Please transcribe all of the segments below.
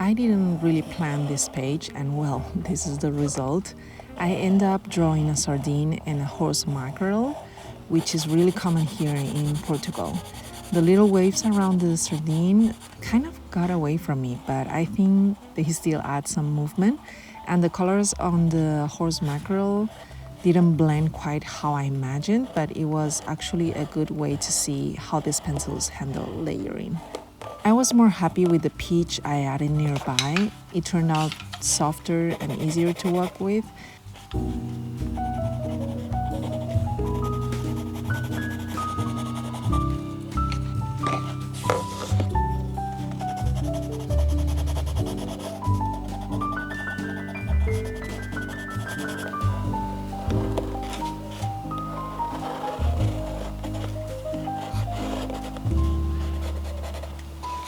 I didn't really plan this page, and well, this is the result. I end up drawing a sardine and a horse mackerel, which is really common here in Portugal. The little waves around the sardine kind of got away from me, but I think they still add some movement, and the colors on the horse mackerel didn't blend quite how I imagined, but it was actually a good way to see how these pencils handle layering. I was more happy with the peach I added nearby. It turned out softer and easier to work with.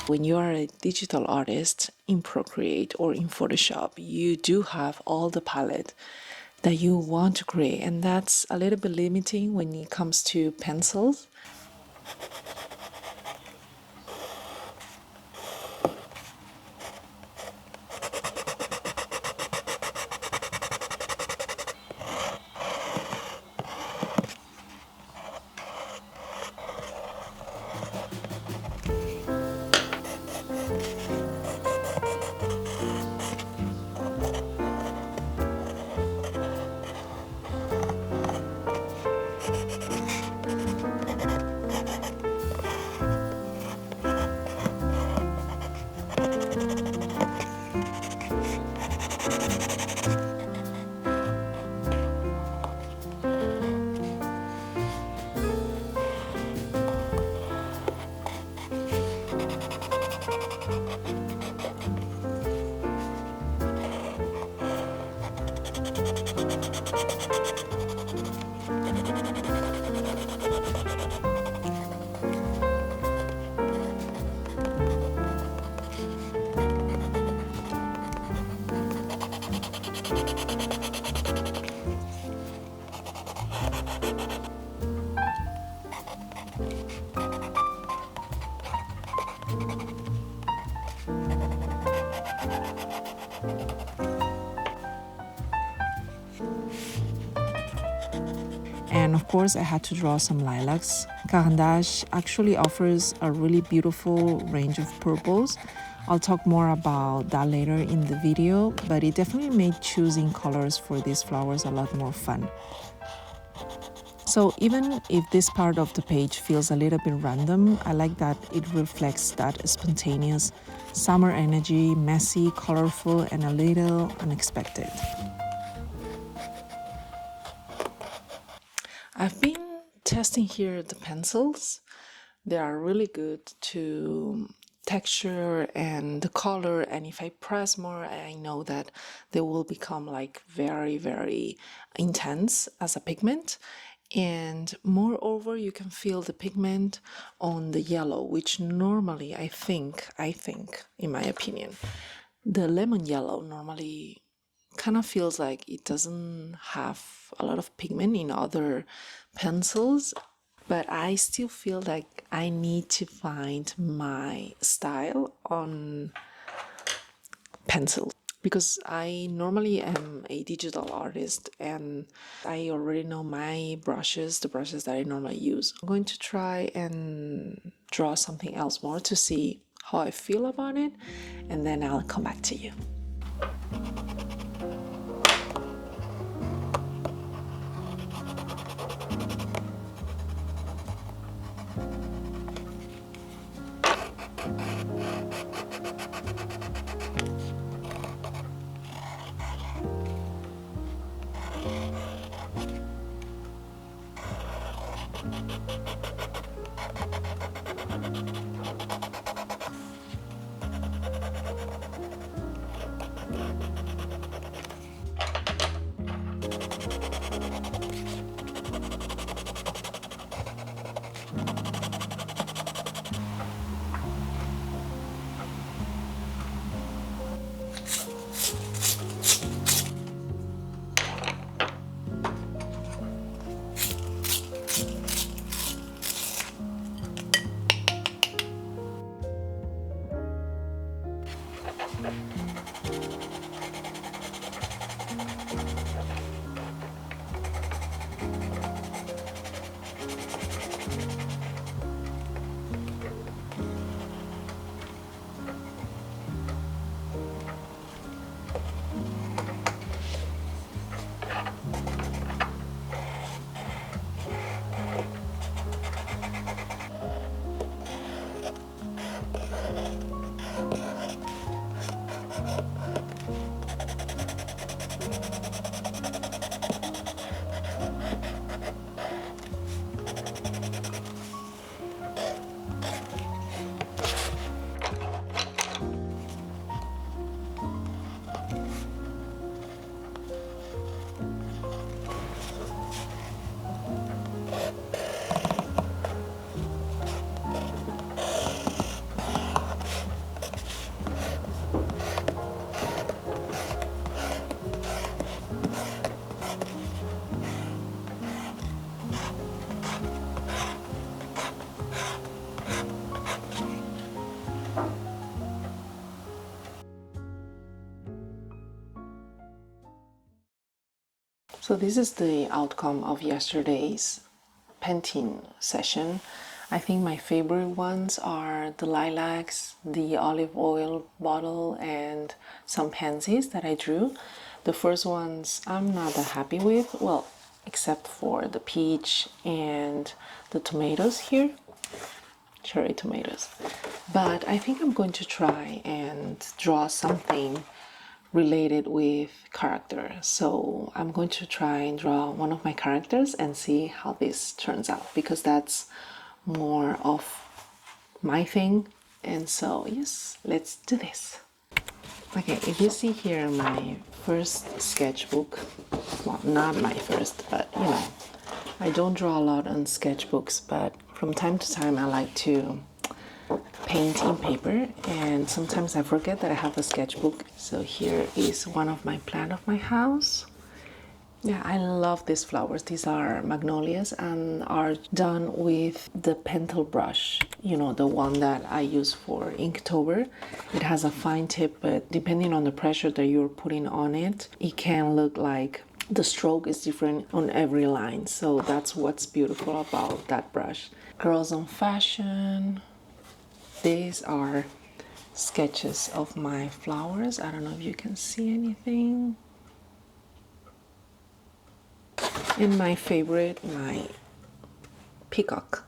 When you are a digital artist in Procreate or in Photoshop, you do have all the palette that you want to create, and that's a little bit limiting when it comes to pencils. And of course, I had to draw some lilacs. Caran actually offers a really beautiful range of purples. I'll talk more about that later in the video, but it definitely made choosing colors for these flowers a lot more fun. So even if this part of the page feels a little bit random, I like that it reflects that spontaneous summer energy, messy, colorful, and a little unexpected. I've been testing here the pencils. They are really good to texture and the color, and if I press more, I know that they will become like very, very intense as a pigment. And moreover, you can feel the pigment on the yellow, which normally I think, in my opinion, the lemon yellow normally kind of feels like it doesn't have a lot of pigment in other pencils, but I still feel like I need to find my style on pencils, because I normally am a digital artist and I already know my brushes, the brushes that I normally use. I'm going to try and draw something else more to see how I feel about it, and then I'll come back to you. So this is the outcome of yesterday's painting session. I think my favorite ones are the lilacs, the olive oil bottle, and some pansies that I drew. The first ones I'm not that happy with, well, except for the peach and the tomatoes here, cherry tomatoes. But I think I'm going to try and draw something related with character. So I'm going to try and draw one of my characters and see how this turns out, because that's more of my thing. And so yes, let's do this. Okay, if you see here my first sketchbook, well, not my first, but you know, I don't draw a lot on sketchbooks, but from time to time I like to paint in paper, and sometimes I forget that I have a sketchbook. So here is one of my plan of my house. Yeah, I love these flowers. These are magnolias and are done with the pencil brush, you know, the one that I use for Inktober. It has a fine tip, but depending on the pressure that you're putting on it, it can look like the stroke is different on every line. So that's what's beautiful about that brush. Girls on Fashion. These are sketches of my flowers. I don't know if you can see anything. And my favorite, my peacock.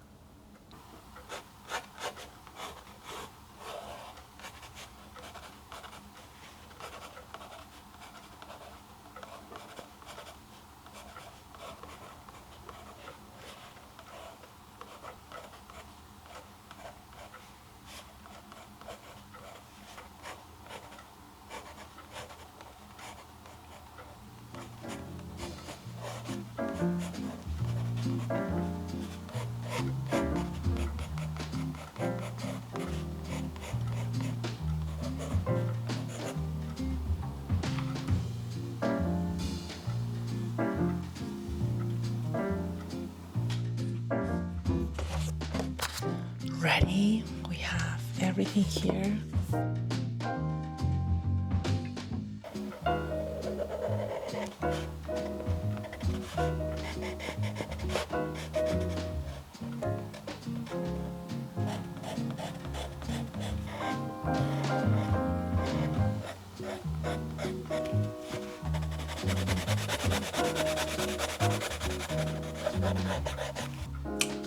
Ready? We have everything here.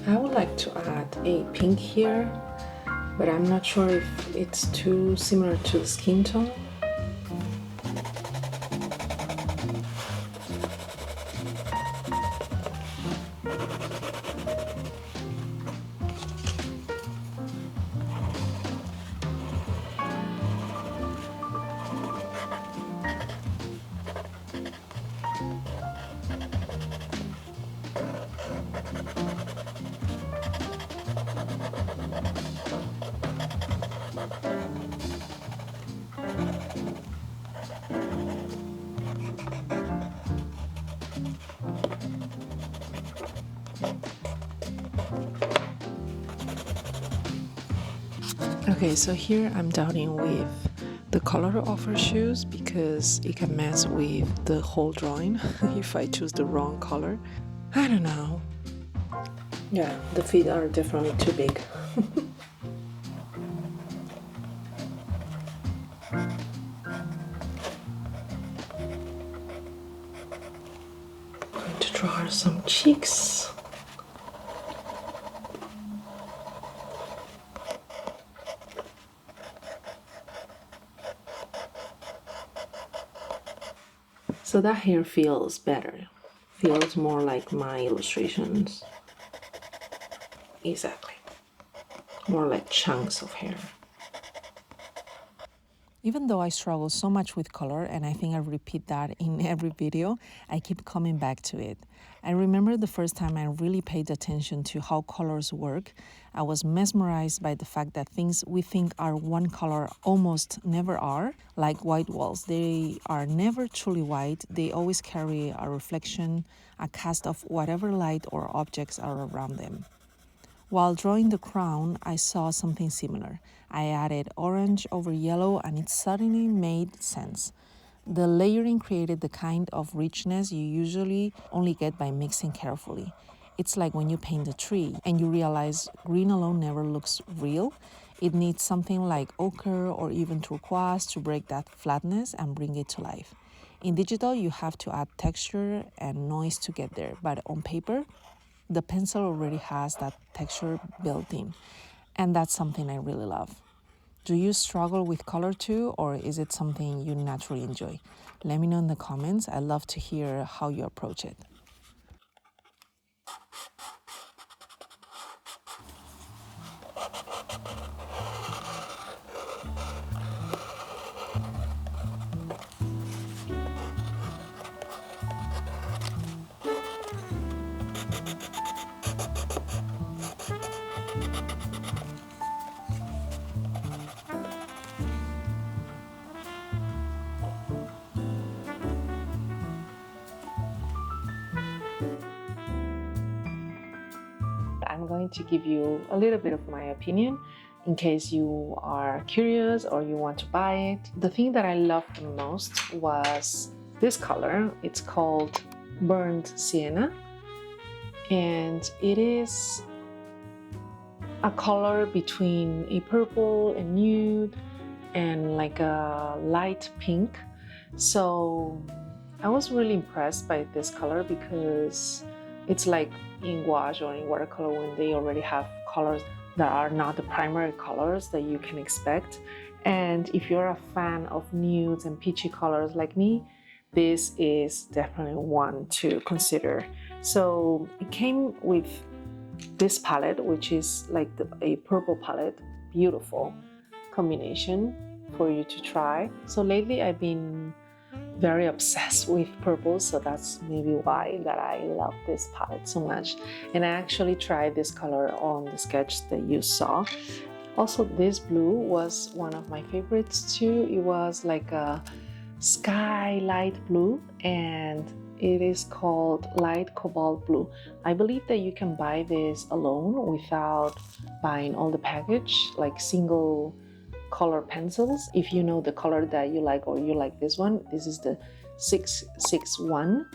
I would like to add a pink here, but I'm not sure if it's too similar to the skin tone. Okay, so here I'm doubting with the color of her shoes because it can mess with the whole drawing if I choose the wrong color. I don't know. Yeah, the feet are definitely too big. Going to draw her some cheeks. So that hair feels better, feels more like my illustrations. Exactly, more like chunks of hair. Even though I struggle so much with color, and I think I repeat that in every video, I keep coming back to it. I remember the first time I really paid attention to how colors work. I was mesmerized by the fact that things we think are one color almost never are, like white walls. They are never truly white. They always carry a reflection, a cast of whatever light or objects are around them. While drawing the crown, I saw something similar. I added orange over yellow and it suddenly made sense. The layering created the kind of richness you usually only get by mixing carefully. It's like when you paint a tree and you realize green alone never looks real. It needs something like ochre or even turquoise to break that flatness and bring it to life. In digital, you have to add texture and noise to get there, but on paper, the pencil already has that texture built in, and that's something I really love. Do you struggle with color too, or is it something you naturally enjoy? Let me know in the comments. I'd love to hear how you approach it. I'm going to give you a little bit of my opinion in case you are curious or you want to buy it. The thing that I loved the most was this color. It's called Burnt Sienna, and it is a color between a purple and nude and like a light pink. So I was really impressed by this color because it's like in gouache or in watercolor when they already have colors that are not the primary colors that you can expect. And if you're a fan of nudes and peachy colors like me, this is definitely one to consider. So it came with this palette, which is like a purple palette, beautiful combination for you to try. So lately I've been very obsessed with purple, so that's maybe why that I love this palette so much. And I actually tried this color on the sketch that you saw. Also, this blue was one of my favorites too. It was like a sky light blue, and it is called light cobalt blue. I believe that you can buy this alone without buying all the package, like single color pencils. If you know the color that you like or you like this one, this is the 661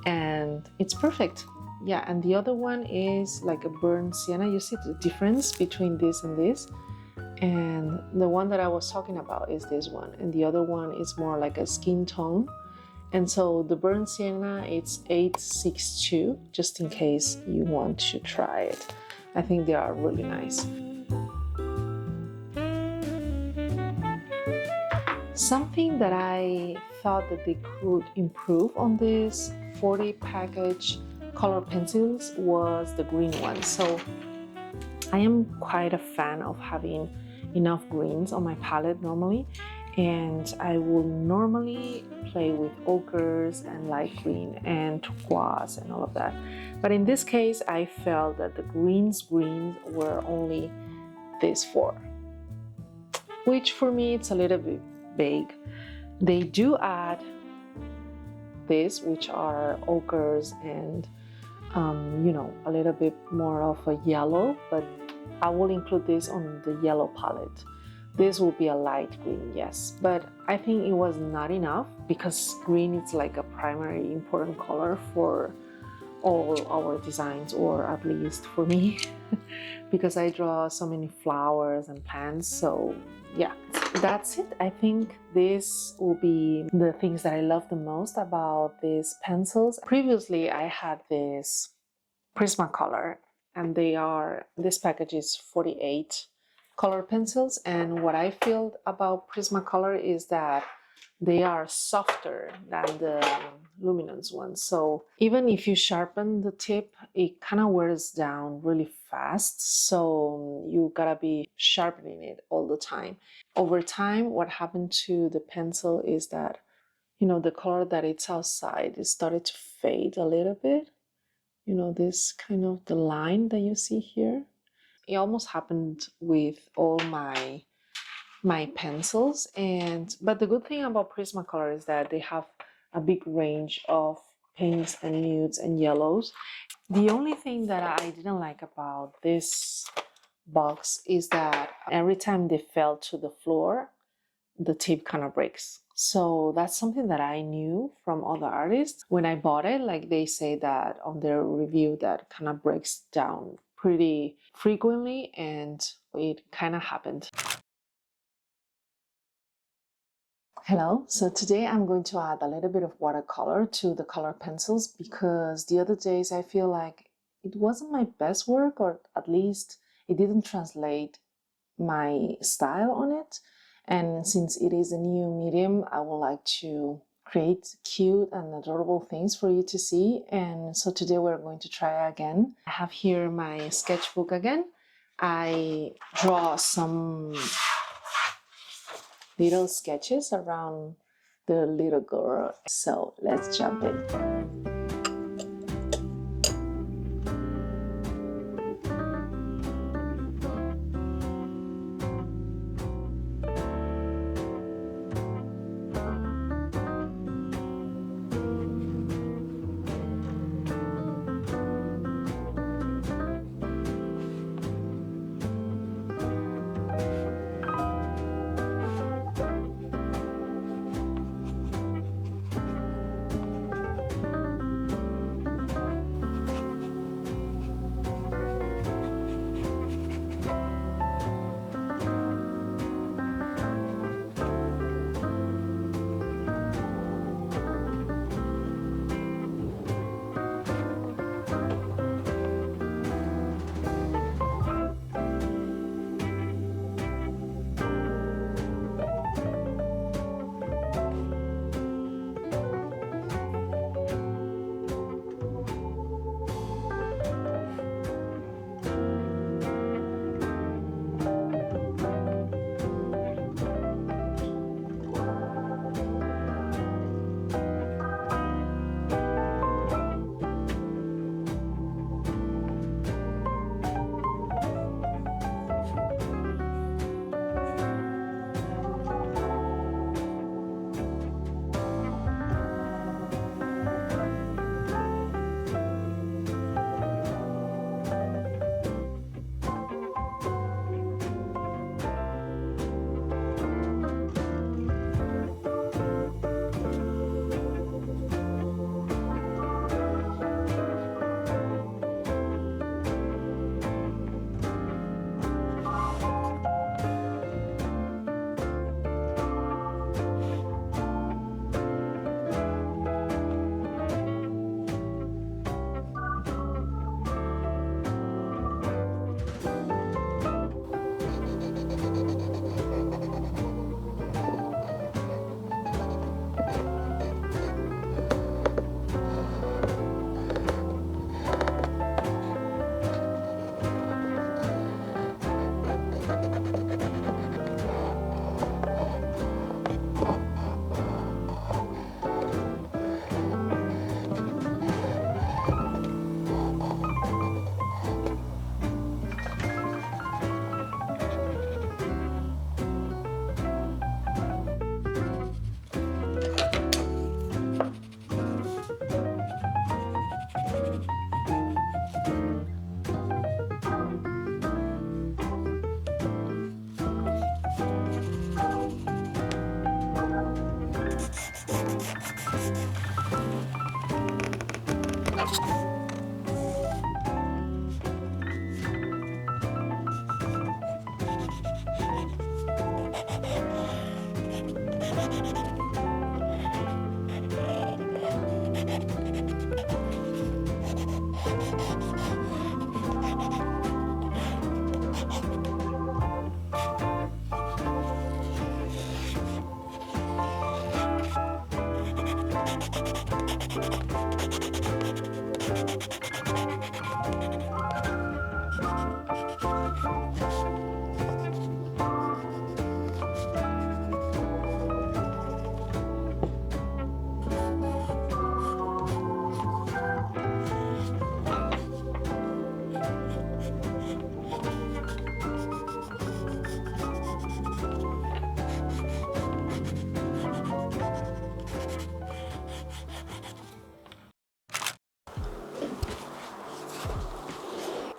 and it's perfect. Yeah, and the other one is like a burnt sienna. You see the difference between this and this, and the one that I was talking about is this one, and the other one is more like a skin tone. And so the burnt sienna, it's 862, just in case you want to try it. I think they are really nice. Something that I thought that they could improve on this 40 package color pencils was the green one. So I am quite a fan of having enough greens on my palette normally, and I will normally play with ochres and light green and turquoise and all of that. But in this case, I felt that the greens were only these four, which for me it's a little bit vague. They do add this, which are ochres and a little bit more of a yellow, but I will include this on the yellow palette. This will be a light green, yes, but I think it was not enough because green is like a primary important color for all our designs, or at least for me, because I draw so many flowers and plants. So yeah, that's it. I think this will be the things that I love the most about these pencils. Previously, I had this Prismacolor, and this package is 48 color pencils, and what I feel about Prismacolor is that they are softer than the Luminance ones. So even if you sharpen the tip, it kind of wears down really fast. So you gotta be sharpening it all the time. Over time, what happened to the pencil is that, the color that it's outside, it started to fade a little bit. This kind of the line that you see here. It almost happened with all my pencils, but the good thing about Prismacolor is that they have a big range of pinks and nudes and yellows. The only thing that I didn't like about this box is that every time they fell to the floor, the tip kind of breaks. So that's something that I knew from other artists. When I bought it, like they say that on their review that kind of breaks down pretty frequently, and it kind of happened. Hello, so today I'm going to add a little bit of watercolor to the color pencils because the other days I feel like it wasn't my best work, or at least it didn't translate my style on it. And since it is a new medium, I would like to create cute and adorable things for you to see. And so today we're going to try again. I have here my sketchbook again. I draw some little sketches around the little girl. So let's jump in.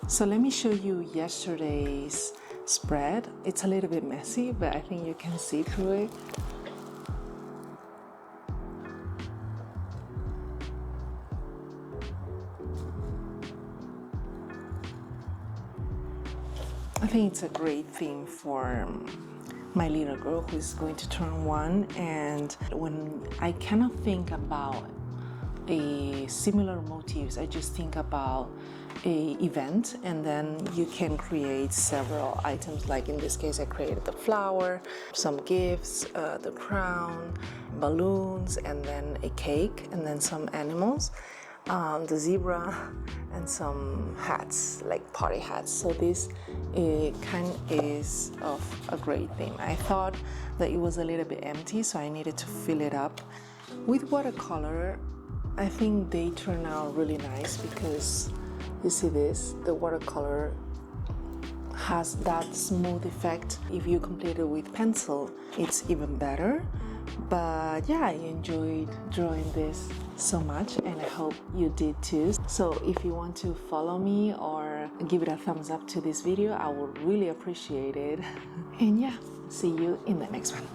So let me show you yesterday's spread. It's a little bit messy, but I think you can see through it. I think it's a great theme for my little girl who is going to turn 1, and when I cannot think about a similar motifs, I just think about a event, and then you can create several items. Like in this case, I created the flower, some gifts, the crown, balloons, and then a cake, and then some animals, the zebra, and some hats, like party hats. So this kind is of a great theme. I thought that it was a little bit empty, so I needed to fill it up with watercolor. I think they turn out really nice because you see this, the watercolor has that smooth effect. If you complete it with pencil, it's even better. But yeah, I enjoyed drawing this so much, and I hope you did too. So if you want to follow me or give it a thumbs up to this video, I would really appreciate it. And yeah, see you in the next one.